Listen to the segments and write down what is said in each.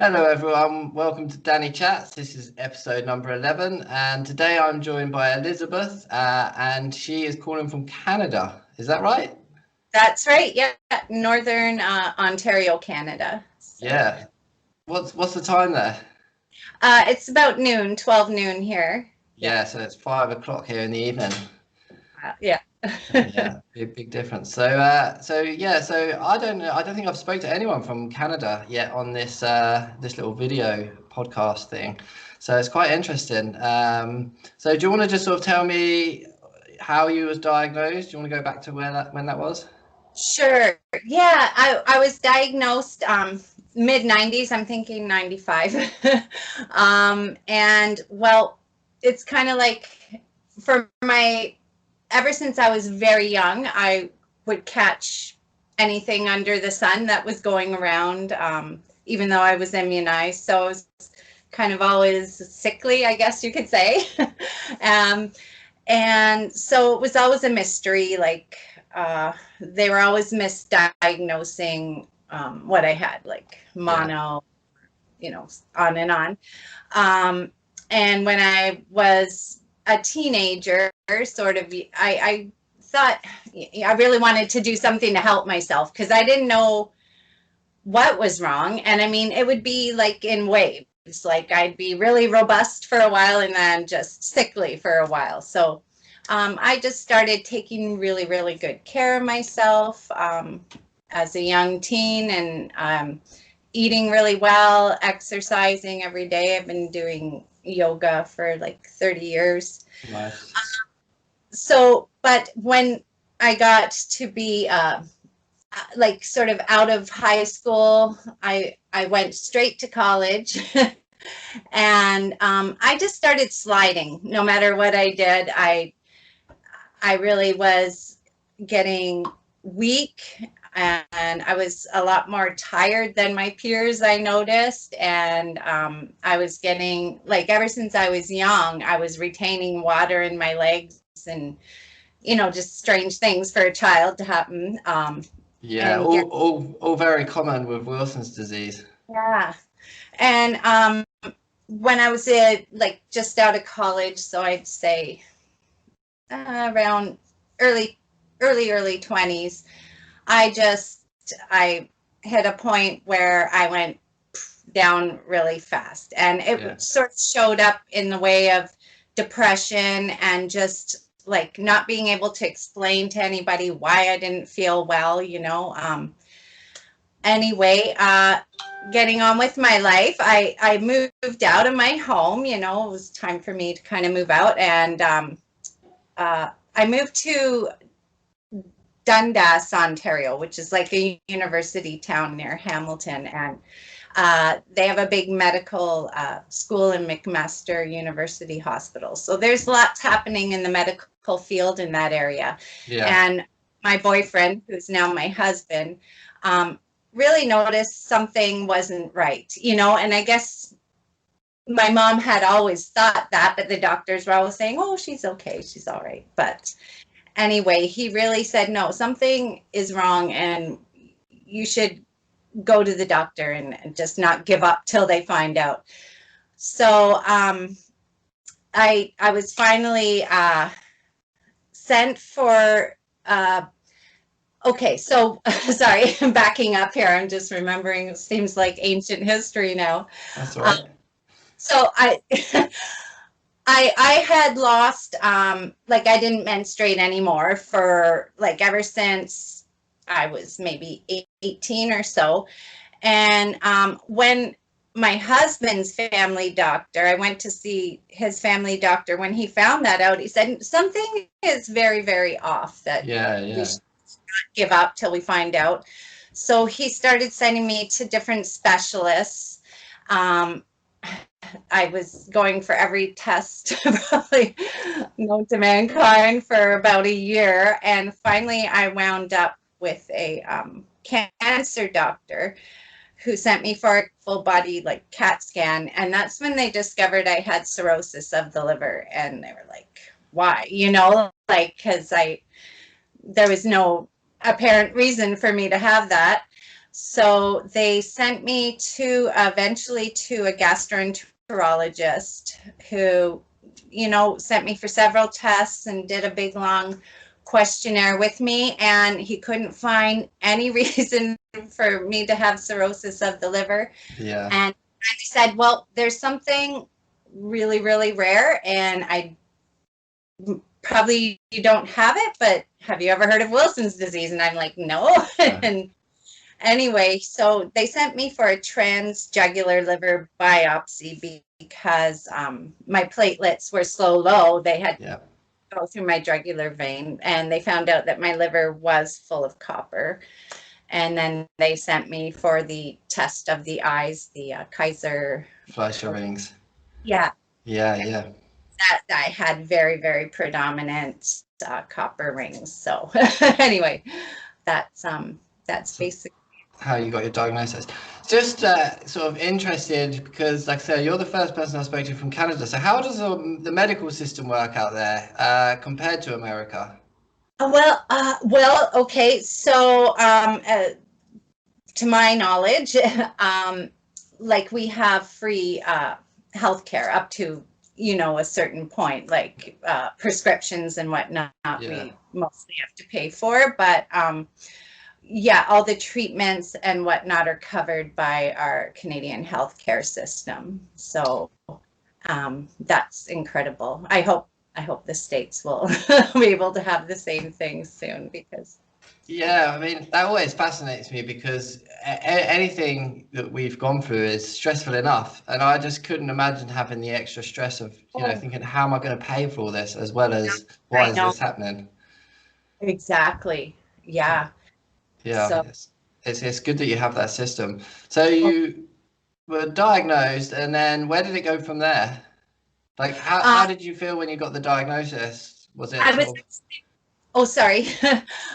Hello everyone, welcome to Danny Chats. This is episode number 11 and today I'm joined by Elizabeth and she is calling from Canada. Is that right? That's right. Yeah, Northern Ontario, Canada. So, Yeah. What's the time there? it's about noon, 12 noon here. Yeah. Yeah, so it's 5 o'clock here in the evening. Yeah. Yeah, big difference. So I don't know. I don't think I've spoke to anyone from Canada yet on this little video podcast thing. So it's quite interesting. So do you want to just sort of tell me how you was diagnosed? Do you want to go back to when that was? Sure. Yeah, I was diagnosed mid 90s. I'm thinking 95. And well, it's kind of like for my ever since I was very young, I would catch anything under the sun that was going around, even though I was immunized. So I was kind of always sickly, I guess you could say. um, and so it was always a mystery. They were always misdiagnosing what I had, like mono, on and on. And when I was a teenager, sort of, I thought I really wanted to do something to help myself because I didn't know what was wrong. And I mean, it would be like in waves. Like I'd be really robust for a while and then just sickly for a while. So I just started taking really, really good care of myself as a young teen and eating really well, exercising every day. I've been doing yoga for like 30 years. Nice. But when I got to be like sort of out of high school, I went straight to college and I just started sliding. No matter what I did, I really was getting weak and I was a lot more tired than my peers, I noticed. And I was getting, like, ever since I was young, I was retaining water in my legs and, just strange things for a child to happen. Yeah, all very common with Wilson's disease. Yeah. And when I was like just out of college, so I'd say around early 20s, I hit a point where I went down really fast, and it sort of showed up in the way of depression and just like not being able to explain to anybody why I didn't feel well, Anyway, getting on with my life, I moved out of my home. It was time for me to kind of move out, and I moved to Dundas, Ontario, which is like a university town near Hamilton, and they have a big medical school in McMaster University Hospital. So there's lots happening in the medical field in that area. Yeah. And my boyfriend, who's now my husband, really noticed something wasn't right, and I guess my mom had always thought that, but the doctors were always saying, oh, she's okay, she's all right. But anyway, he really said, no, something is wrong and you should go to the doctor and just not give up till they find out. So I was finally sent for okay, so sorry, I'm backing up here. I'm just remembering, it seems like ancient history now. That's all right. So I had lost, like I didn't menstruate anymore for like ever since I was maybe 18 or so. And when my husband's family doctor, I went to see his family doctor, when he found that out, he said, something is very, very off, that we should not give up till we find out. So he started sending me to different specialists. I was going for every test probably known to mankind for about a year. And finally, I wound up with a cancer doctor who sent me for a full body like CAT scan. And that's when they discovered I had cirrhosis of the liver. And they were like, why? Because there was no apparent reason for me to have that. So they sent me eventually to a gastroenterologist who, sent me for several tests and did a big long questionnaire with me, and he couldn't find any reason for me to have cirrhosis of the liver. Yeah. And I said, well, there's something really, really rare, and probably you don't have it, but have you ever heard of Wilson's disease? And I'm like, no. And anyway, so they sent me for a transjugular liver biopsy because my platelets were so low. They had to go through my jugular vein, and they found out that my liver was full of copper. And then they sent me for the test of the eyes, the Kaiser Fleischer rings. Yeah. Yeah. That I had very, very predominant copper rings. So anyway, that's basically how you got your diagnosis. Just sort of interested because, like I said, you're the first person I spoke to from Canada. So how does the medical system work out there compared to America? Well, okay. So to my knowledge, like we have free healthcare up to a certain point, like prescriptions and whatnot. We mostly have to pay for, but all the treatments and whatnot are covered by our Canadian healthcare system. So that's incredible. I hope the States will be able to have the same thing soon, because I mean, that always fascinates me because anything that we've gone through is stressful enough, and I just couldn't imagine having the extra stress of thinking, how am I going to pay for all this, as well as why is this happening? Exactly. Yeah. So, it's good that you have that system. So you were diagnosed, and then where did it go from there? Like, how did you feel when you got the diagnosis? Was it Oh, sorry.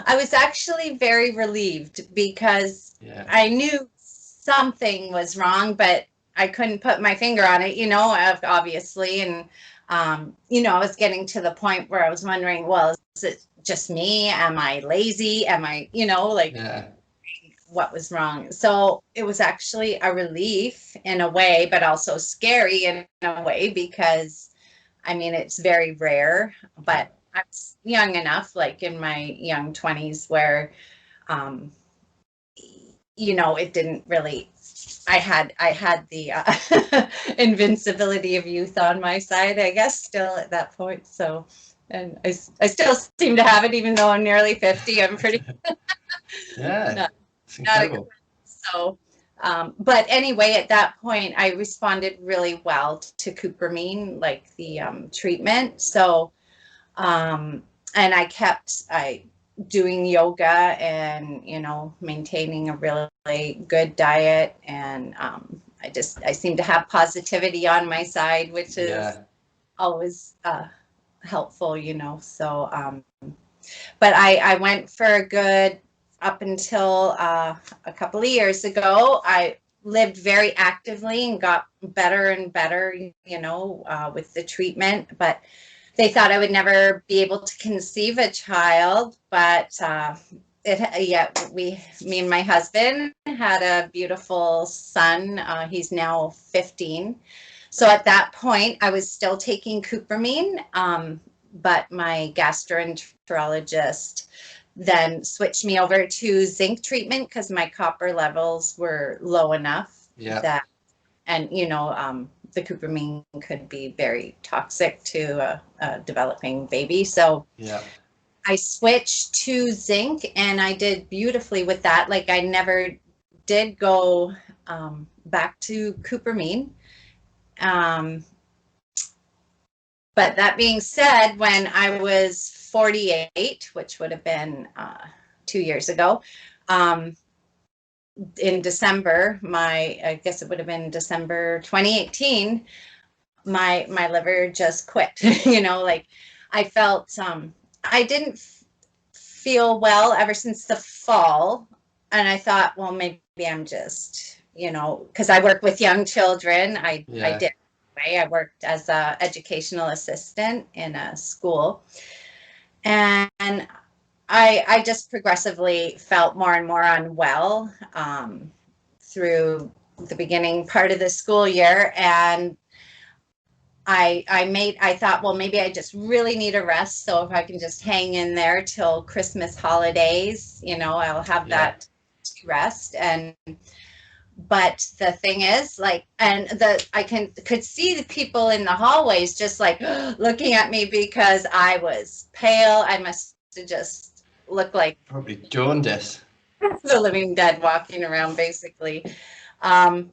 I was actually very relieved because I knew something was wrong, but I couldn't put my finger on it, obviously. And, I was getting to the point where I was wondering, well, is it just me? Am I lazy? Am I, what was wrong? So it was actually a relief in a way, but also scary in a way, because, I mean, it's very rare, but I was young enough, like in my young 20s, where, it didn't really, I had the invincibility of youth on my side, I guess, still at that point. So, and I still seem to have it, even though I'm nearly 50. I'm pretty, it's incredible. So, but anyway, at that point, I responded really well to cupramine, like the treatment. So, and I kept doing yoga and, maintaining a really good diet. And I seem to have positivity on my side, which is always helpful, So, but I went for a good, up until a couple of years ago, I lived very actively and got better and better, with the treatment. But they thought I would never be able to conceive a child, but me and my husband had a beautiful son. He's now 15. So at that point, I was still taking cupramine, but my gastroenterologist then switched me over to zinc treatment because my copper levels were low enough that, and the cupramine could be very toxic to a developing baby. So I switched to zinc, and I did beautifully with that. Like, I never did go back to cupramine. But that being said, when I was 48, which would have been 2 years ago, in December, I guess it would have been December 2018, my liver just quit. Like, I felt I didn't feel well ever since the fall, and I thought, well, maybe I'm just, because I work with young children. I did. I worked as an educational assistant in a school, and I just progressively felt more and more unwell through the beginning part of the school year, and I thought, well, maybe I just really need a rest. So if I can just hang in there till Christmas holidays, I'll have that rest. But the thing is, like, and I could see the people in the hallways just like looking at me because I was pale. I must have just looked like probably jaundice. the living dead walking around, basically. Um,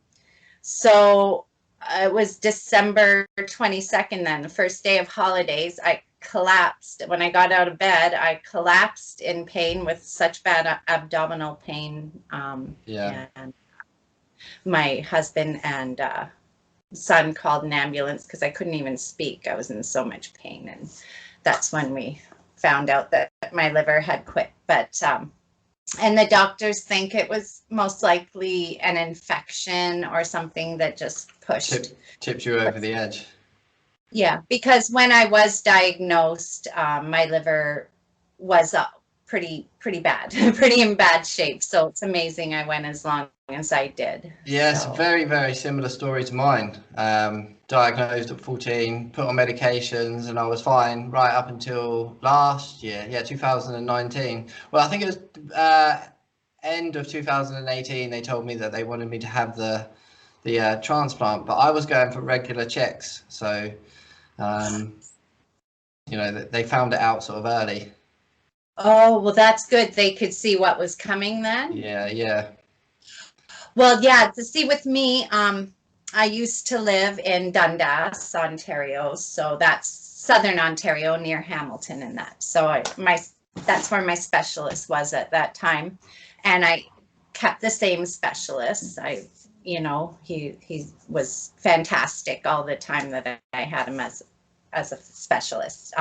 so it was December 22nd, then the first day of holidays. I collapsed. When I got out of bed, I collapsed in pain with such bad abdominal pain. And my husband and son called an ambulance because I couldn't even speak. I was in so much pain. And that's when we found out that my liver had quit. But and the doctors think it was most likely an infection or something that just tipped you over the edge. Yeah, because when I was diagnosed, my liver was pretty bad, pretty in bad shape. So it's amazing I went as long as I did. Yes, very, very similar story to mine. Diagnosed at 14, put on medications, and I was fine right up until last year. Yeah, 2019. Well, I think it was end of 2018. They told me that they wanted me to have the transplant, but I was going for regular checks. So, they found it out sort of early. Oh, well, that's good. They could see what was coming then. Yeah. Well, yeah, to see with me, I used to live in Dundas, Ontario. So that's southern Ontario near Hamilton and that. So that's where my specialist was at that time. And I kept the same specialist. He was fantastic all the time that I had him as a specialist.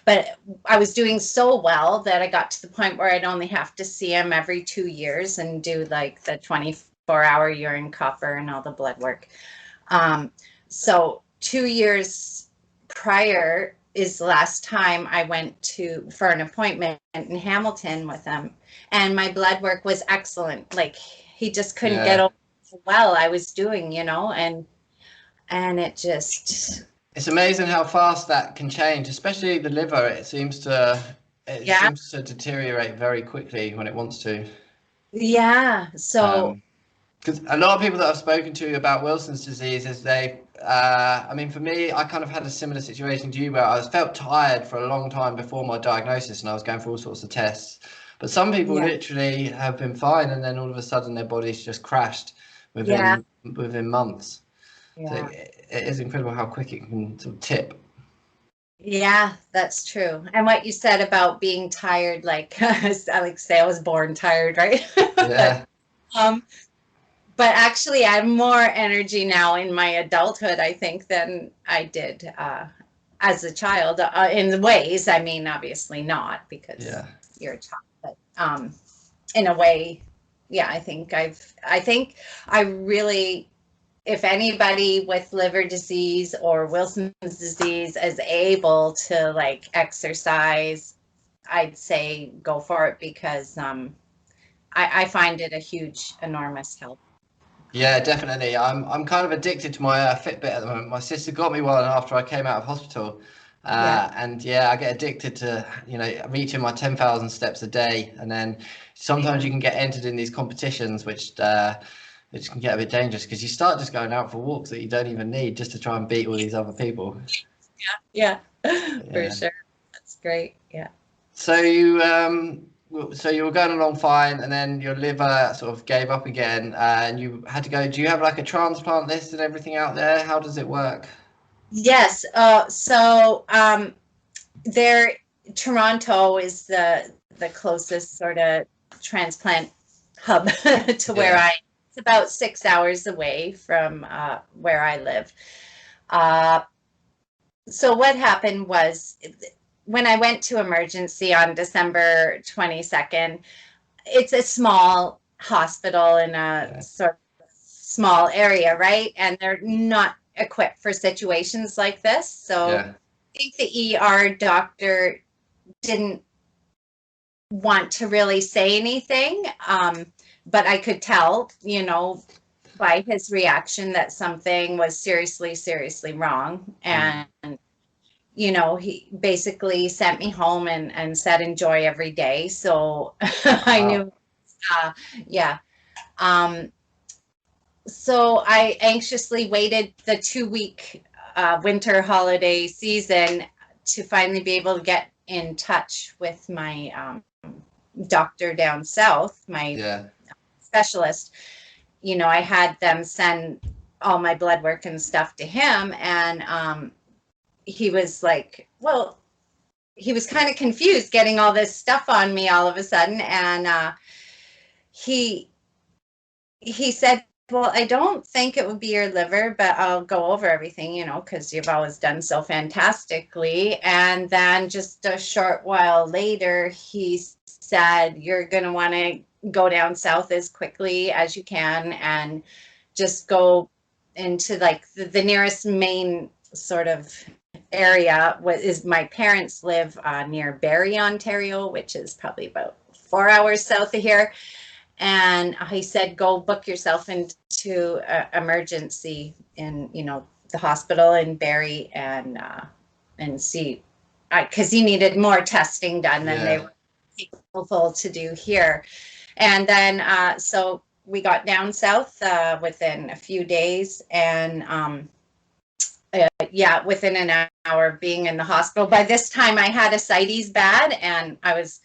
But I was doing so well that I got to the point where I'd only have to see him every 2 years and do like the 24-hour urine copper and all the blood work. So 2 years prior is the last time I went for an appointment in Hamilton with him, and my blood work was excellent. Like he just couldn't get over how well I was doing, and it just... It's amazing how fast that can change, especially the liver. It seems to deteriorate very quickly when it wants to. Yeah. So because a lot of people that I've spoken to about Wilson's disease is for me, I kind of had a similar situation to you where I felt tired for a long time before my diagnosis and I was going for all sorts of tests. But some people literally have been fine and then all of a sudden their body's just crashed within months. Yeah. So it is incredible how quick it can sort of tip. Yeah, that's true. And what you said about being tired, like I like say I was born tired, right? Yeah. But actually I have more energy now in my adulthood, I think, than I did as a child in ways. I mean, obviously not because you're a child, but in a way, yeah, I think I really, if anybody with liver disease or Wilson's disease is able to like exercise, I'd say go for it because I find it a huge, enormous help. Yeah, definitely. I'm kind of addicted to my Fitbit at the moment. My sister got me one after I came out of hospital. And I get addicted to, reaching my 10,000 steps a day. And then sometimes you can get entered in these competitions, which can get a bit dangerous because you start just going out for walks that you don't even need just to try and beat all these other people. Yeah, for sure. That's great. Yeah. So you were going along fine, and then your liver sort of gave up again, and you had to go. Do you have like a transplant list and everything out there? How does it work? Yes. Toronto is the closest sort of transplant hub to where it's about 6 hours away from where I live. So what happened was when I went to emergency on December 22nd, it's a small hospital in a sort of small area, right? And they're not equipped for situations like this. So I think the ER doctor didn't want to really say anything. But I could tell, by his reaction that something was seriously, seriously wrong. And, he basically sent me home and said, enjoy every day. So I knew, yeah. So I anxiously waited the 2-week winter holiday season to finally be able to get in touch with my doctor down south, my specialist. I had them send all my blood work and stuff to him, and he was like, well, he was kind of confused getting all this stuff on me all of a sudden, and he said, well, I don't think it would be your liver, but I'll go over everything, because you've always done so fantastically. And then just a short while later, he said, you're going to want to go down south as quickly as you can and just go into like the nearest main sort of area. What is, my parents live near Barrie, Ontario, which is probably about 4 hours south of here. And he said, go book yourself into emergency in, the hospital in Barrie, and see, because he needed more testing done than they were capable to do here. And then, so we got down south within a few days, and within an hour of being in the hospital. By this time I had ascites bad, and I was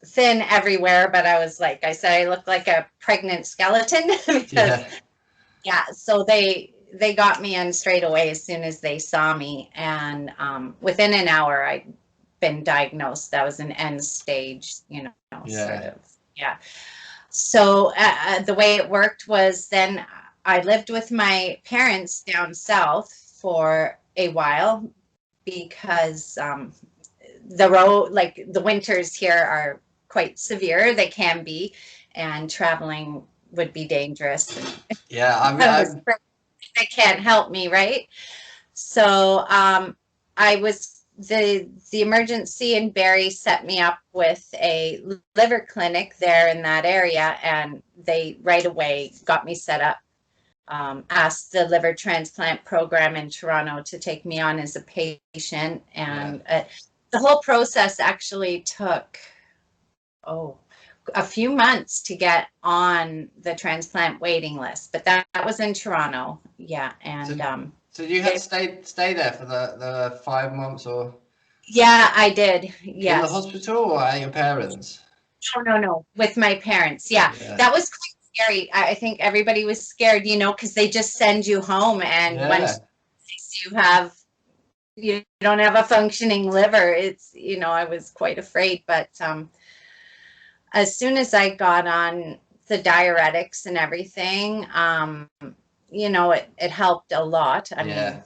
thin everywhere, but I was, like I said, I looked like a pregnant skeleton because so they got me in straight away as soon as they saw me, and within an hour I'd been diagnosed. That was an end stage, sort of. So the way it worked was, then I lived with my parents down south for a while, because the road, like the winters here are quite severe. They can be, and traveling would be dangerous. I mean, they can't help me, right? So I was the emergency in Barrie set me up with a liver clinic there in that area, and they right away got me set up. Asked the liver transplant program in Toronto to take me on as a patient, and the whole process actually took a few months to get on the transplant waiting list, but that was in Toronto. And so you had to stay there for the 5 months, or? I did. Yes. In the hospital or at your parents? No, with my parents. That was quite scary. I think everybody was scared, because they just send you home, and once you don't have a functioning liver, it's, I was quite afraid. But as soon as I got on the diuretics and everything, it helped a lot. I mean,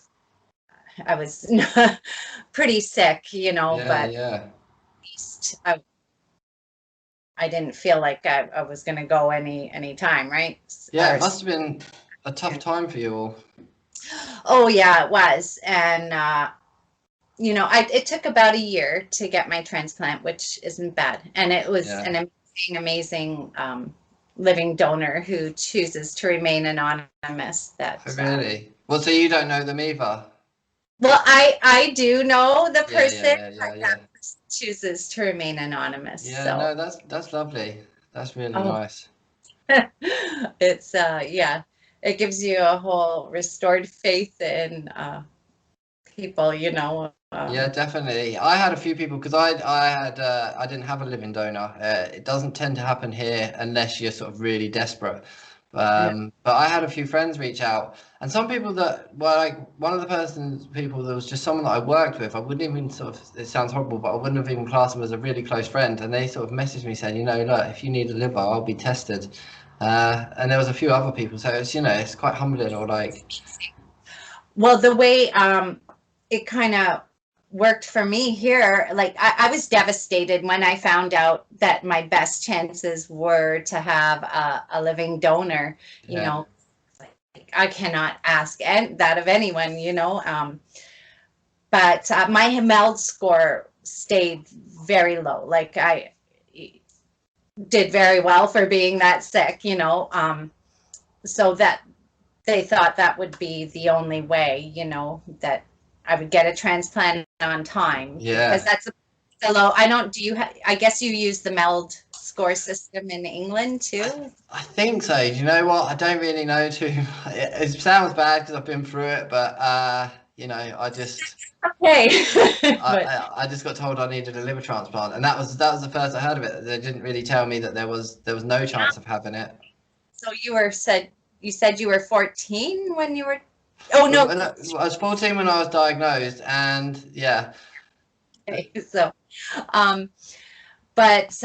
I was pretty sick, but at least I didn't feel like I was going to go any time, right? Yeah, it must have been a tough time for you all. Oh, yeah, it was. And, it took about a year to get my transplant, which isn't bad. And it was an amazing living donor who chooses to remain anonymous. Really? Well, so you don't know them either? Well, I do know the person that chooses to remain anonymous. No, that's lovely. That's really nice. It's it gives you a whole restored faith in people, Yeah, definitely. I had a few people, because I didn't have a living donor. It doesn't tend to happen here unless you're sort of really desperate. But I had a few friends reach out, and some people that were like, one of the people that was just someone that I worked with, I wouldn't even it sounds horrible, but I wouldn't have even classed them as a really close friend. And they sort of messaged me saying, look, if you need a liver, I'll be tested. And there was a few other people. So it's, it's quite humbling, or like. Well, the way it kind of worked for me here, like I was devastated when I found out that my best chances were to have a living donor. Like, I cannot ask that of anyone, but my MELD score stayed very low. Like did very well for being that sick, you know. So that they thought that would be the only way, you know, that I would get a transplant on time, because Yeah. that's a low. I guess you use the MELD score system in England too. I think so. Do you know what? I don't really know too. It sounds bad because I've been through it, but you know, Okay. But I just got told I needed a liver transplant, and that was the first I heard of it. They didn't really tell me that there was no chance of having it. so you said you were 14 when you were. Oh Well, no. I was 14 when I was diagnosed, and yeah, Okay, so, um, but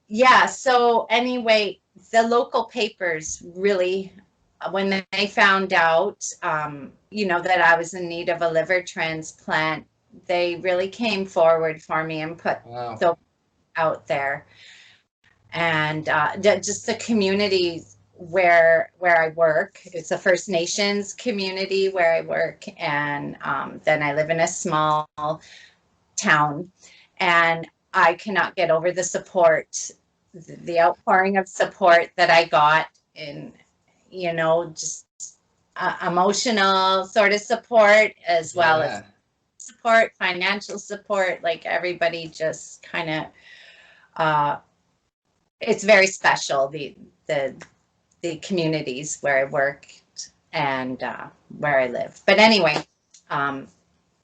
yeah. So anyway, the local papers really, when they found out, you know, that I was in need of a liver transplant, they really came forward for me and put wow, the out there. And just the community where I work. It's a First Nations community where I work, and then I live in a small town, and I cannot get over the support, the outpouring of support that I got in, you know, just emotional sort of support, as well as yeah, support, financial support. Like everybody just kind of, it's very special. The the communities where I worked and where I live. But anyway, um,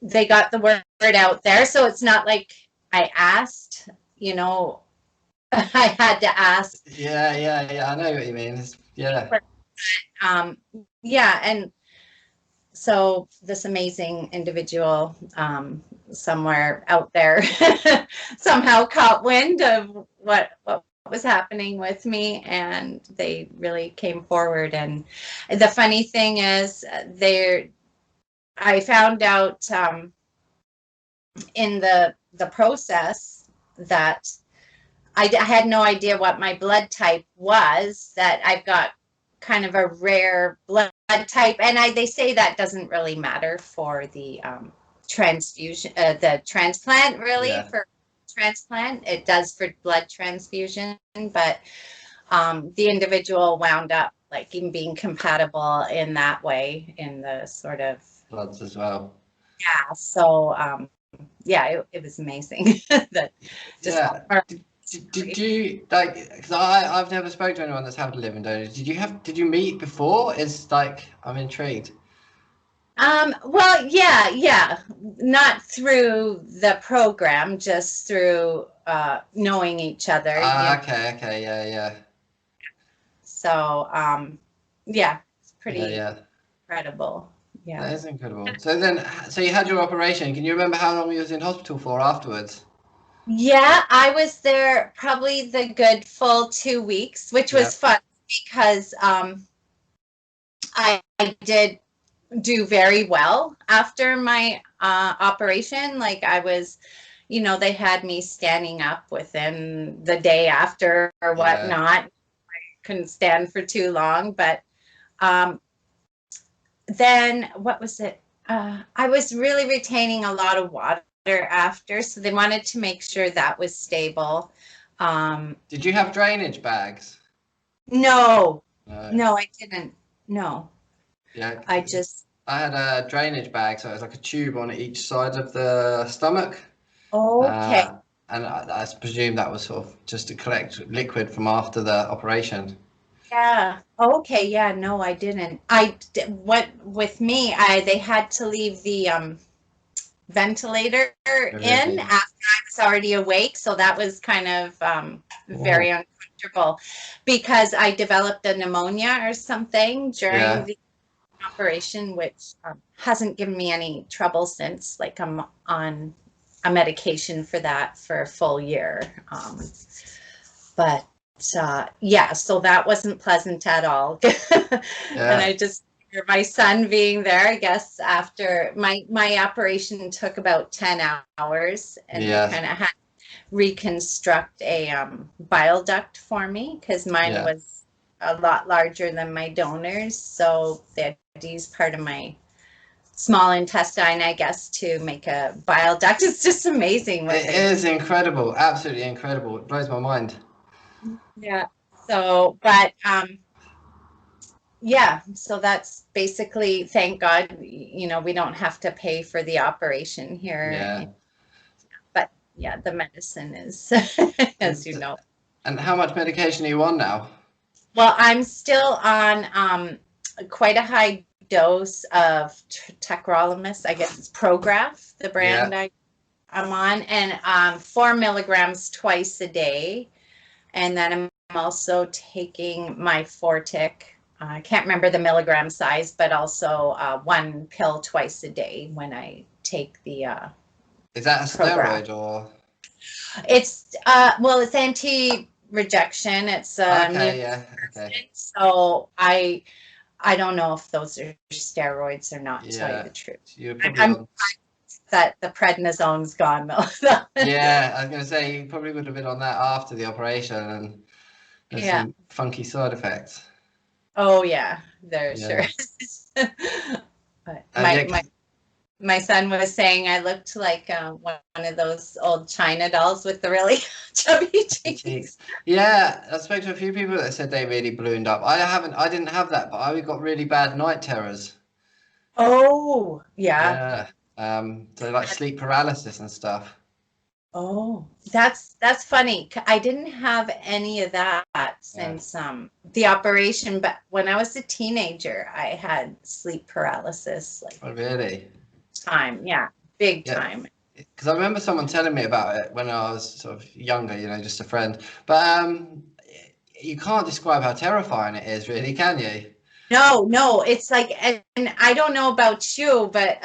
they got the word out there. So it's not like I asked, you know, I had to ask. yeah. I know what you mean. Yeah, Um, yeah. And so this amazing individual somewhere out there somehow caught wind of what was happening with me, and they really came forward. And the funny thing is, I found out in the process that I had no idea what my blood type was, that I've got kind of a rare blood type. And they say that doesn't really matter for the transfusion, the transplant, really, yeah. for transplant. It does for blood transfusion, but the individual wound up like even being compatible in that way, in the sort of, Floods as well. yeah. So yeah, it was amazing. That just Yeah. Did you like? Because I've never spoke to anyone that's had a living donor. Did you meet before? It's like I'm intrigued. Well, yeah, not through the program, just through knowing each other, you know. Okay, yeah. So yeah, it's Yeah, pretty yeah. incredible. That Yeah. is incredible. So you had your operation. Can you remember how long you was in hospital for afterwards? Yeah, I was there probably the good full 2 weeks, which Yeah. was fun because I did do very well after my operation. Like I was, you know, they had me standing up within the day after or Yeah. whatnot. Couldn't stand for too long, but um, then what was it? I was really retaining a lot of water after, so they wanted to make sure that was stable. Did you have drainage bags? No, No. no, I didn't. No, Yeah. I just. I had a drainage bag, so it was like a tube on each side of the stomach. Okay. Uh, and I presume that was sort of just to collect liquid from after the operation. Yeah. Okay. Yeah. No, I didn't. What with me, they had to leave the ventilator in Really? after I was already awake, so that was kind of Oh, very uncomfortable because I developed a pneumonia or something during yeah. the operation, which hasn't given me any trouble since. Like I'm on a medication for that for a full year. But yeah, so that wasn't pleasant at all. And Yeah. I just, my son being there, I guess after my operation took about 10 hours, and they Yeah. kind of had to reconstruct a bile duct for me because mine Yeah. was a lot larger than my donors. So they had to use part of my small intestine, I guess, to make a bile duct. It's just amazing what It they. is incredible. Absolutely incredible. It blows my mind. Yeah. So, but yeah, so that's basically, thank God, we don't have to pay for the operation here. Yeah. But yeah, the medicine is, as you And, know. and how much medication are you on now? Well, I'm still on quite a high dose of tacrolimus. I guess it's Prograf, the brand Yeah. I'm on, and 4 milligrams twice a day. And then I'm also taking my Fortic. I can't remember the milligram size, but also one pill twice a day when I take the Is that a Prograf. steroid or? It's well, it's anti-rejection. It's immune. Okay, yeah, okay. So I don't know if those are steroids or not, to tell you Yeah. the truth. So you're probably I'm on. that the prednisone's gone though. Yeah, I was gonna say you probably would have been on that after the operation, and there's Yeah. some funky side effects. Oh yeah, there sure Yeah. is. But Yeah, my son was saying I looked like one of those old China dolls with the really chubby the cheeks. cheeks. Yeah, I spoke to a few people that said they really ballooned up. I didn't have that, but I got really bad night terrors. Oh yeah. Yeah. So like sleep paralysis and stuff. Oh, that's funny. I didn't have any of that Yeah. since the operation, but when I was a teenager, I had sleep paralysis like Oh, really? time. Yeah, big Yeah. time. Because I remember someone telling me about it when I was sort of younger, just a friend. But you can't describe how terrifying it is, really, can you? No, it's like, and I don't know about you, but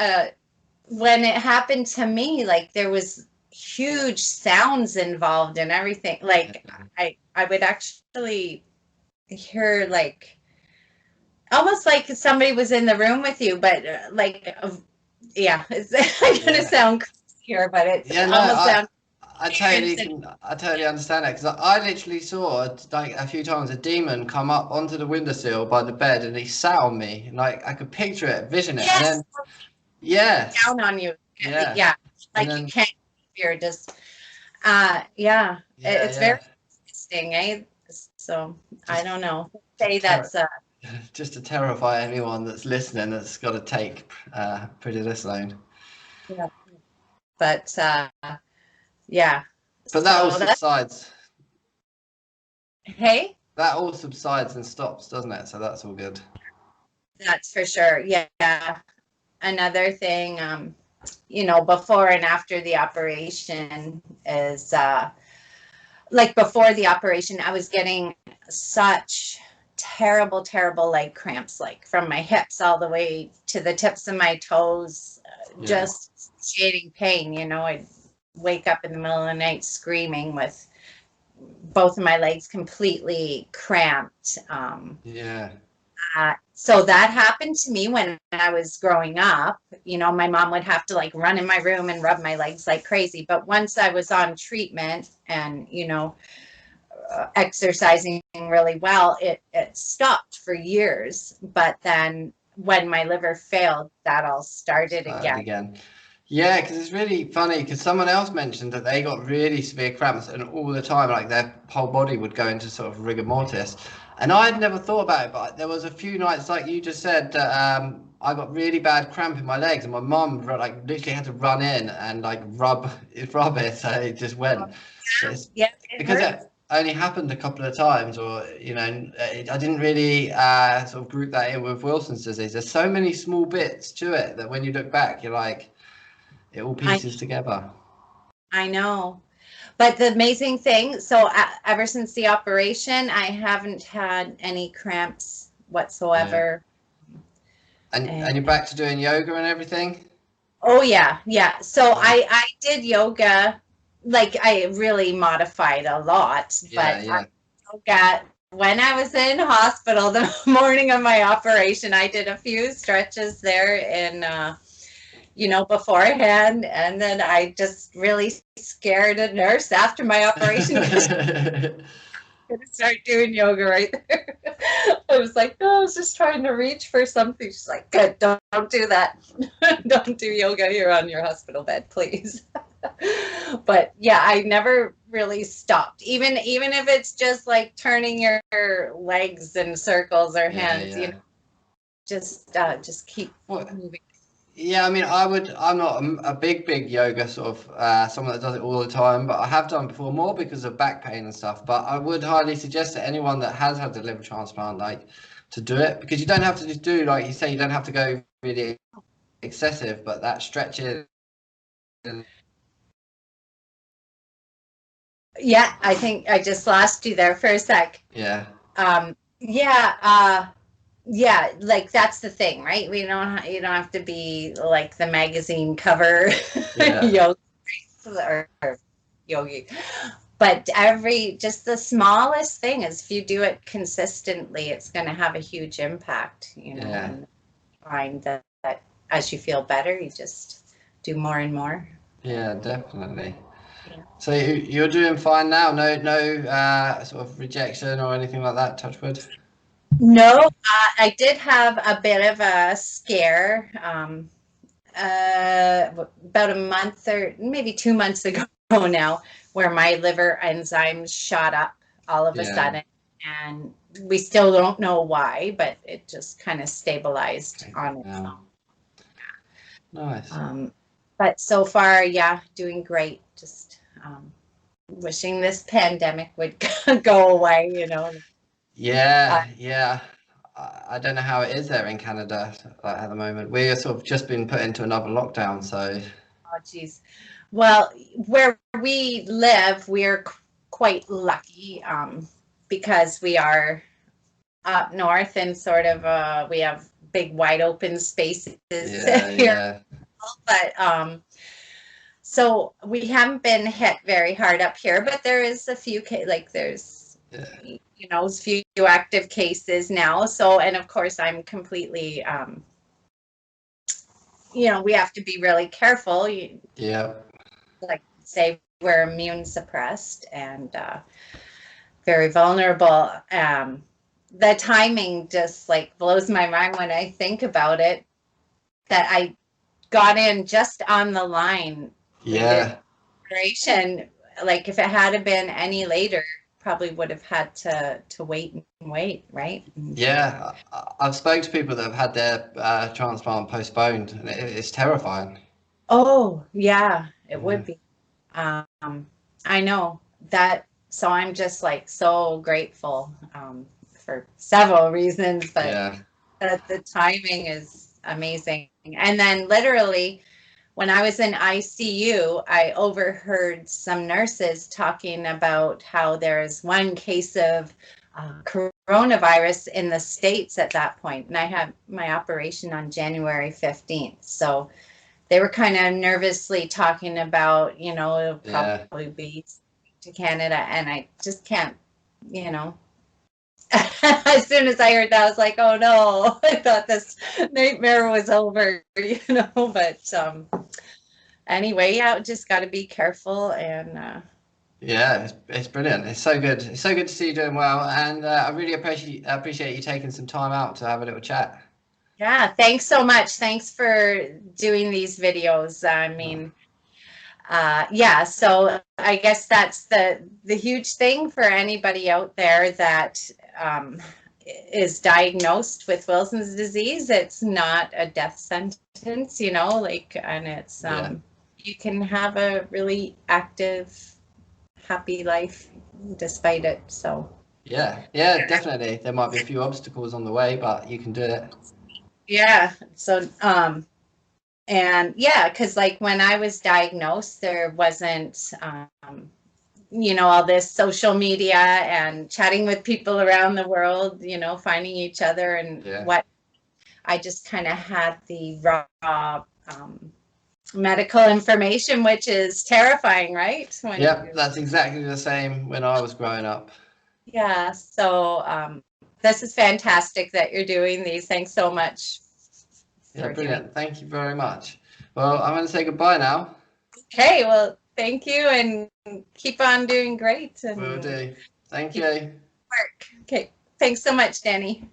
when it happened to me, like there was huge sounds involved and everything. Like I would actually hear like almost like somebody was in the room with you, but yeah, it's I'm gonna Yeah. sound crazy here, but it's Yeah, no, almost sound I totally understand that because I literally saw like a few times a demon come up onto the windowsill by the bed and he sat on me, and like I could picture it, vision it, and yes, then yeah, down on you. yeah, Yeah, and like you then can't. You're just yeah. yeah, It's very yeah, interesting, eh? So I just don't know. to Say terror, that's just to terrify anyone that's listening that's got to take prednisolone. yeah. But yeah. But that all So that's subsides. hey, That all subsides and stops, doesn't it? So that's all good. that's for sure. Yeah. Another thing, before and after the operation is like before the operation, I was getting such terrible, terrible leg cramps, like from my hips all the way to the tips of my toes, Yeah, just excruciating pain. I'd wake up in the middle of the night screaming with both of my legs completely cramped. yeah, So that happened to me when I was growing up. My mom would have to like run in my room and rub my legs like crazy. But once I was on treatment and, exercising really well, it stopped for years. But then when my liver failed, that all started started again. again. Yeah, because it's really funny because someone else mentioned that they got really severe cramps and all the time, like their whole body would go into sort of rigor mortis. And I had never thought about it, but there was a few nights, like you just said, that I got really bad cramp in my legs, and my mum like literally had to run in and like rub it, so it just went. But it's Yeah, it because hurts. it only happened a couple of times, or I didn't really sort of group that in with Wilson's disease. There's so many small bits to it that when you look back, you're like it all I pieces together. I know. But the amazing thing, so ever since the operation, I haven't had any cramps Yeah. whatsoever. And And you're back to doing yoga and everything? oh yeah. So Yeah. I did yoga, like I really modified a lot, Yeah, but I yeah. yoga when I was in hospital the morning of my operation. I did a few stretches there in beforehand, and then I just really scared a nurse after my operation. Gonna start doing yoga right there. I was like, no, I was just trying to reach for something. She's like, good, don't do that. Don't do yoga here on your hospital bed, please. But yeah, I never really stopped. Even if it's just like turning your legs in circles or hands, you know, just keep moving. Yeah, I mean, I'm not a big yoga sort of someone that does it all the time, but I have done before more because of back pain and stuff. But I would highly suggest to anyone that has had the liver transplant, like, to do it, because you don't have to just do, like you say, you don't have to go really excessive, but that stretching. Yeah, I think I just lost you there for a sec. Yeah. Yeah, like that's the thing, right? You don't have to be like the magazine cover yogi or yogi. But just the smallest thing is if you do it consistently, it's going to have a huge impact, you know, and find that as you feel better, you just do more and more. Yeah, definitely. Yeah. So you're doing fine now? No sort of rejection or anything like that, touch wood? No, I did have a bit of a scare about a month or maybe 2 months ago now, where my liver enzymes shot up all of a sudden, and we still don't know why, but it just kind of stabilized on its own. Nice. But so far, yeah, doing great. Just wishing this pandemic would go away, you know. Yeah. I don't know how it is there in Canada at the moment. We're sort of just been put into another lockdown, so. Oh, geez. Well, where we live, we're quite lucky because we are up north and sort of we have big wide open spaces here. Yeah. But so we haven't been hit very hard up here, but there is a few there's you know, a few active cases now. So, and of course I'm completely you know, we have to be really careful. Like say we're immune suppressed and very vulnerable. The timing just like blows my mind when I think about it, that I got in just on the line. Yeah. Like if it had been any later, probably would have had to wait and wait, right? Yeah, I've spoken to people that have had their transplant postponed, and it's terrifying. Oh, yeah, it would be. I know that. So I'm just like so grateful for several reasons, but the timing is amazing. And then literally, when I was in ICU, I overheard some nurses talking about how there's one case of coronavirus in the States at that point, and I had my operation on January 15th. So they were kind of nervously talking about, you know, it'll probably be to Canada, and I just can't, you know. As soon as I heard that, I was like, oh no, I thought this nightmare was over, you know, but anyway, yeah, just got to be careful and yeah, it's brilliant. It's so good. It's so good to see you doing well, and I really appreciate you taking some time out to have a little chat. Yeah, thanks so much. Thanks for doing these videos. I mean, yeah, so I guess that's the huge thing for anybody out there that is diagnosed with Wilson's disease. It's not a death sentence, you know, like, and it's you can have a really active, happy life despite it. So yeah, definitely. There might be a few obstacles on the way, but you can do it. Yeah. So and yeah, because like when I was diagnosed, there wasn't you know, all this social media and chatting with people around the world, you know, finding each other and what. I just kind of had the raw medical information, which is terrifying, right? That's exactly the same when I was growing up. Yeah, so this is fantastic that you're doing these. Thanks so much. Yeah, brilliant. Thank you very much. Well, I'm going to say goodbye now. Okay, well, thank you and keep on doing great. Will do. Thank you. Work. Okay, thanks so much, Danny.